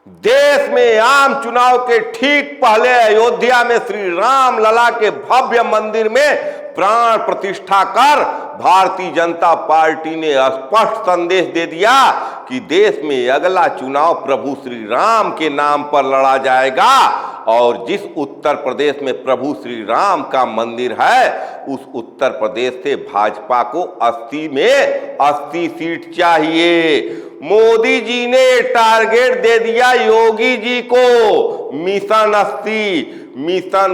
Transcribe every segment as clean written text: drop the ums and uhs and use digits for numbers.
देश में आम चुनाव के ठीक पहले अयोध्या में श्री राम लला के भव्य मंदिर में प्राण प्रतिष्ठा कर भारतीय जनता पार्टी ने स्पष्ट संदेश दे दिया कि देश में अगला चुनाव प्रभु श्री राम के नाम पर लड़ा जाएगा और जिस उत्तर प्रदेश में प्रभु श्री राम का मंदिर है उस उत्तर प्रदेश से भाजपा को 80 में 80 सीट चाहिए। मोदी जी ने टारगेट दे दिया योगी जी को मिशन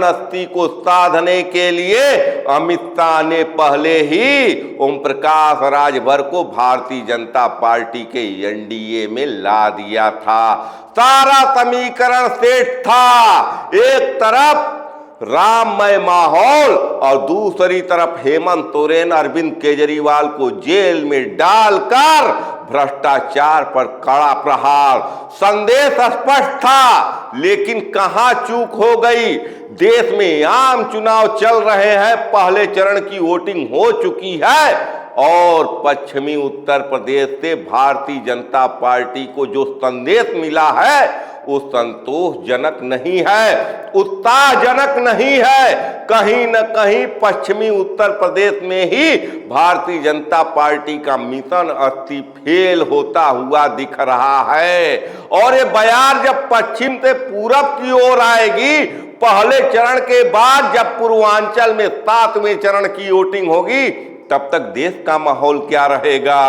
80 को साधने के लिए अमित शाह ने पहले ही ओम प्रकाश राजभर को भारतीय जनता पार्टी के एनडीए में ला दिया था। सारा समीकरण सेट था। एक तरफ राममय माहौल और दूसरी तरफ हेमंत सोरेन अरविंद केजरीवाल को जेल में डालकर भ्रष्टाचार पर कड़ा प्रहार। संदेश स्पष्ट था, लेकिन कहां चूक हो गई। देश में आम चुनाव चल रहे हैं, पहले चरण की वोटिंग हो चुकी है और पश्चिमी उत्तर प्रदेश से भारतीय जनता पार्टी को जो संदेश मिला है वो संतोषजनक नहीं है, उत्साहजनक नहीं है। कहीं न कहीं पश्चिमी उत्तर प्रदेश में ही भारतीय जनता पार्टी का मिशन 80 फेल होता हुआ दिख रहा है। और ये बयार जब पश्चिम से पूरब की ओर आएगी, पहले चरण के बाद जब पूर्वांचल में 7वें चरण की वोटिंग होगी, तब तक देश का माहौल क्या रहेगा।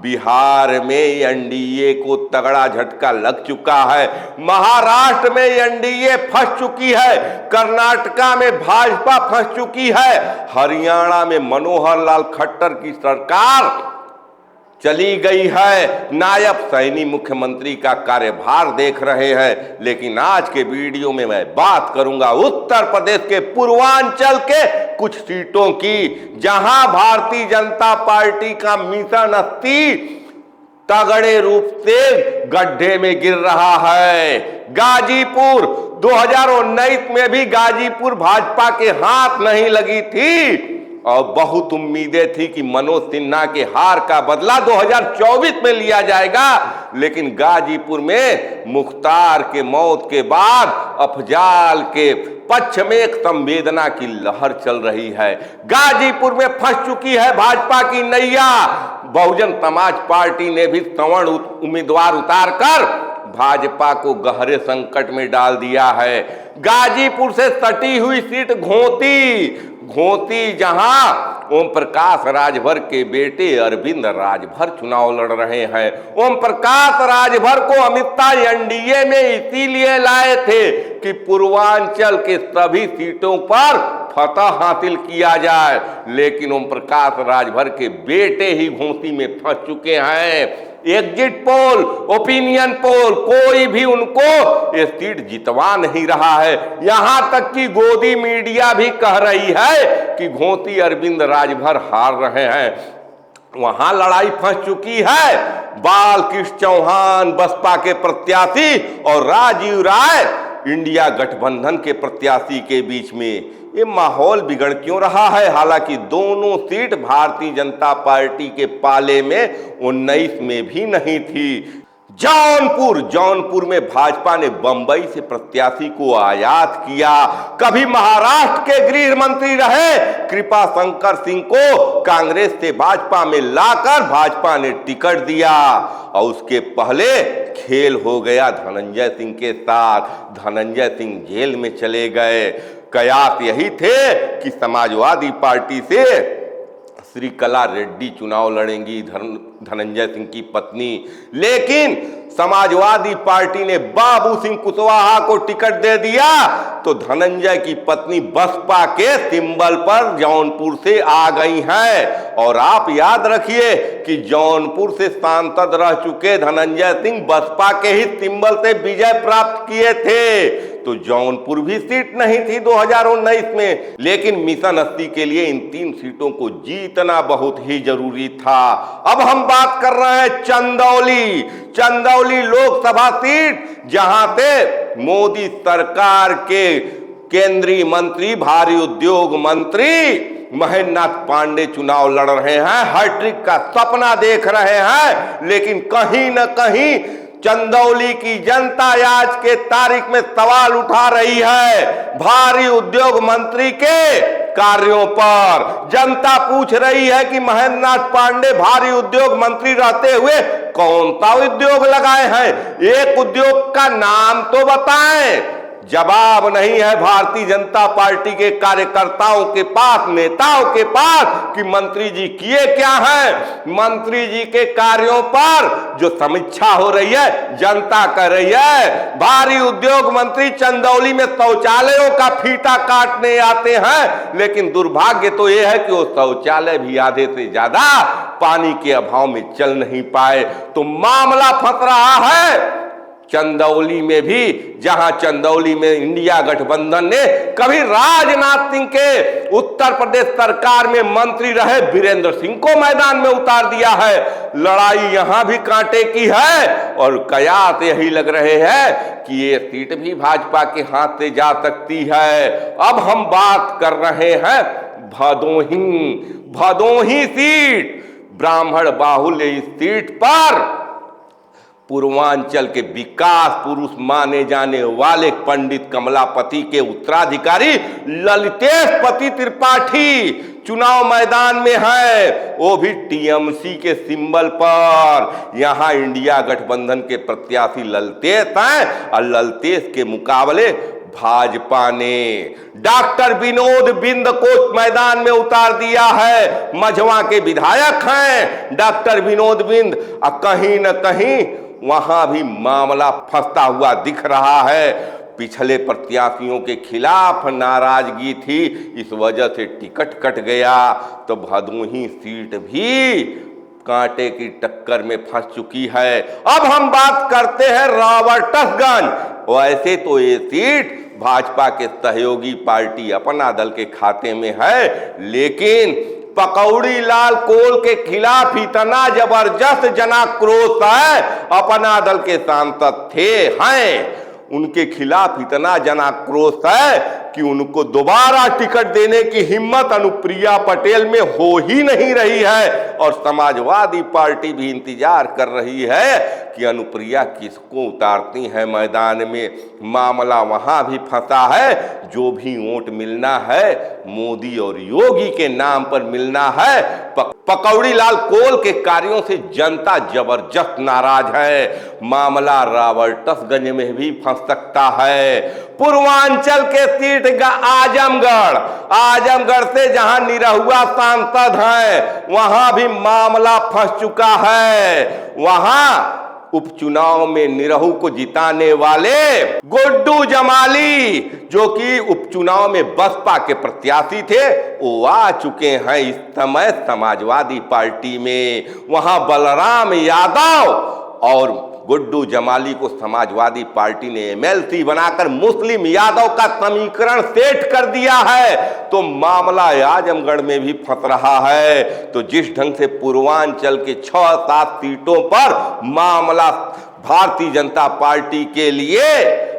बिहार में एनडीए को तगड़ा झटका लग चुका है, महाराष्ट्र में एनडीए फंस चुकी है, कर्नाटका में भाजपा फंस चुकी है, हरियाणा में मनोहर लाल खट्टर की सरकार चली गई है, नायब सैनी मुख्यमंत्री का कार्यभार देख रहे हैं। लेकिन आज के वीडियो में मैं बात करूंगा उत्तर प्रदेश के पूर्वांचल के कुछ सीटों की, जहां भारतीय जनता पार्टी का मिशन 80 तगड़े रूप से गड्ढे में गिर रहा है। गाजीपुर 2019 में भी गाजीपुर भाजपा के हाथ नहीं लगी थी और बहुत उम्मीदें थी कि मनोज सिन्हा के हार का बदला 2024 में लिया जाएगा। लेकिन गाजीपुर में मुख्तार के मौत के बाद अफजाल के पक्ष में एक संवेदना की लहर चल रही है। गाजीपुर में फंस चुकी है भाजपा की नैया। बहुजन समाज पार्टी ने भी सवर्ण उम्मीदवार उतार कर भाजपा को गहरे संकट में डाल दिया है। गाजीपुर से सटी हुई सीट घोंती जहां ओम प्रकाश राजभर के बेटे अरविंद राजभर चुनाव लड़ रहे हैं। ओम प्रकाश राजभर को अमित शाह एनडीए में इसीलिए लाए थे कि पूर्वांचल के सभी सीटों पर फतह हासिल किया जाए। लेकिन ओम प्रकाश राजभर के बेटे ही घोंसी में फंस चुके हैं। एग्जिट पोल, ओपिनियन पोल, कोई भी उनको ये सीट जितवा नहीं रहा है। यहां तक कि गोदी मीडिया भी कह रही है कि घोंसी अरविंद राजभर हार रहे हैं। वहां लड़ाई फंस चुकी है बाल कृष्ण चौहान बसपा के प्रत्याशी और राजीव राय इंडिया गठबंधन के प्रत्याशी के बीच में। ये माहौल बिगड़ क्यों रहा है? हालांकि दोनों सीट भारतीय जनता पार्टी के पाले में 19 में भी नहीं थी। जौनपुर में भाजपा ने बंबई से प्रत्याशी को आयात किया। कभी महाराष्ट्र के गृह मंत्री रहे कृपा शंकर सिंह को कांग्रेस से भाजपा में लाकर भाजपा ने टिकट दिया और उसके पहले खेल हो गया धनंजय सिंह के साथ। धनंजय सिंह जेल में चले गए। कयास यही थे कि समाजवादी पार्टी से श्रीकला रेड्डी चुनाव लड़ेंगी, धनंजय सिंह की पत्नी। लेकिन समाजवादी पार्टी ने बाबू सिंह कुशवाहा को टिकट दे दिया तो धनंजय की पत्नी बसपा के सिंबल पर जौनपुर से आ गई हैं। और आप याद रखिए कि जौनपुर से सांसद रह चुके धनंजय सिंह बसपा के ही सिंबल से विजय प्राप्त किए थे। तो जौनपुर भी सीट नहीं थी 2019 में। लेकिन मिशन 80 के लिए इन 3 सीटों को जीतना बहुत ही जरूरी था। अब हम बात कर रहे हैं चंदौली लोकसभा सीट, जहां से मोदी सरकार के केंद्रीय मंत्री, भारी उद्योग मंत्री महेंद्र नाथ पांडे चुनाव लड़ रहे हैं। हैट्रिक का सपना देख रहे हैं। लेकिन कहीं न कहीं चंदौली की जनता आज के तारीख में सवाल उठा रही है भारी उद्योग मंत्री के कार्यों पर। जनता पूछ रही है कि महेंद्र नाथ पांडे भारी उद्योग मंत्री रहते हुए कौन सा उद्योग लगाए हैं, एक उद्योग का नाम तो बताएं। जवाब नहीं है भारतीय जनता पार्टी के कार्यकर्ताओं के पास, नेताओं के पास कि मंत्री जी किए क्या हैं। मंत्री जी के कार्यों पर जो समीक्षा हो रही है जनता कर रही है। भारी उद्योग मंत्री चंदौली में शौचालयों का फीता काटने आते हैं, लेकिन दुर्भाग्य तो यह है कि वो शौचालय भी आधे से ज्यादा पानी के अभाव में चल नहीं पाए। तो मामला फंस रहा है चंदौली में भी, जहां चंदौली में इंडिया गठबंधन ने कभी राजनाथ सिंह के उत्तर प्रदेश सरकार में मंत्री रहे वीरेंद्र सिंह को मैदान में उतार दिया है। लड़ाई यहां भी कांटे की है और कयास यही लग रहे हैं कि ये सीट भी भाजपा के हाथ से जा सकती है। अब हम बात कर रहे हैं भदोही सीट, ब्राह्मण बाहुल्य इस सीट पर पूर्वांचल के विकास पुरुष माने जाने वाले पंडित कमलापति के उत्तराधिकारी ललितेश पति त्रिपाठी चुनाव मैदान में है, वो भी टीएमसी के सिंबल पर। यहां इंडिया गठबंधन के प्रत्याशी ललितेश हैं और ललितेश के मुकाबले भाजपा ने डॉक्टर विनोद बिंद को मैदान में उतार दिया है। मझवा के विधायक हैं डॉक्टर विनोद बिंद, और कहीं न कहीं वहां भी मामला फंसता हुआ दिख रहा है। पिछले प्रत्याशियों के खिलाफ नाराजगी थी, इस वजह से टिकट कट गया, तो भदोही सीट भी कांटे की टक्कर में फंस चुकी है। अब हम बात करते हैं रॉबर्ट्सगंज। वैसे तो ये सीट भाजपा के सहयोगी पार्टी अपना दल के खाते में है, लेकिन पकौड़ी लाल कोल के खिलाफ इतना जबरदस्त जनाक्रोश है। अपना दल के सांसद हैं, उनके खिलाफ इतना जनाक्रोश है कि उनको दोबारा टिकट देने की हिम्मत अनुप्रिया पटेल में हो ही नहीं रही है। और समाजवादी पार्टी भी इंतजार कर रही है कि अनुप्रिया किसको उतारती है मैदान में। मामला वहां भी फंसा है, जो भी वोट मिलना है मोदी और योगी के नाम पर मिलना है। पकौड़ी लाल कोल के कार्यों से जनता जबरदस्त नाराज है। मामला रॉबर्ट्सगंज में भी फंस सकता है। पूर्वांचल के सीट आजमगढ़ से जहां निरहुआ सांसद हैं, वहां भी मामला फंस चुका है। वहां उपचुनाव में निरहू को जिताने वाले गुड्डू जमाली, जो कि उपचुनाव में बसपा के प्रत्याशी थे, वो आ चुके हैं इस समय समाजवादी पार्टी में। वहां बलराम यादव और गुड्डू जमाली को समाजवादी पार्टी ने एमएलसी बनाकर मुस्लिम यादव का समीकरण सेट कर दिया है। तो मामला आजमगढ़ में भी फंस रहा है। तो जिस ढंग से पूर्वांचल के 6-7 सीटों पर मामला भारतीय जनता पार्टी के लिए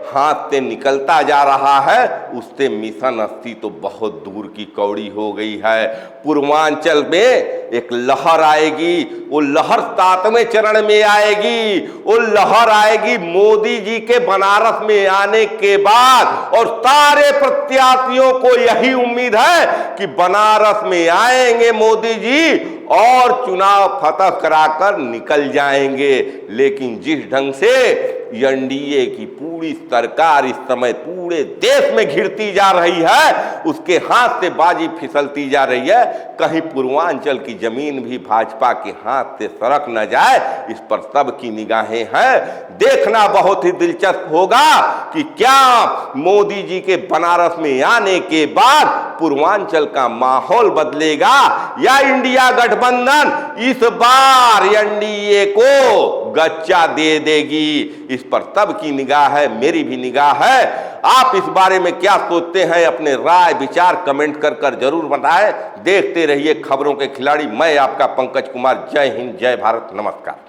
हाथ से निकलता जा रहा है, उससे मिशन 80 तो बहुत दूर की कौड़ी हो गई है। पूर्वांचल में एक लहर आएगी, वो लहर 7वें चरण में आएगी। वो लहर आएगी मोदी जी के बनारस में आने के बाद, और सारे प्रत्याशियों को यही उम्मीद है कि बनारस में आएंगे मोदी जी और चुनाव फतह कराकर निकल जाएंगे। लेकिन जिस ढंग से एनडीए की पूरी सरकार इस समय पूरे देश में घिरती जा रही है, उसके हाथ से बाजी फिसलती जा रही है। कहीं पूर्वांचल की जमीन भी भाजपा के हाथ से सरक न जाए, इस पर सबकी निगाहें हैं। देखना बहुत ही दिलचस्प होगा कि क्या मोदी जी के बनारस में आने के बाद पूर्वांचल का माहौल बदलेगा, या इंडिया गठबंधन इस बार एनडीए को गच्चा दे देगी। इस पर सबकी निगाह है, मेरी भी निगाह है। आप इस बारे में क्या सोचते हैं, अपने राय विचार कमेंट कर जरूर बताएं। देखते रहिए खबरों के खिलाड़ी। मैं आपका पंकज कुमार। जय हिंद, जय भारत, नमस्कार।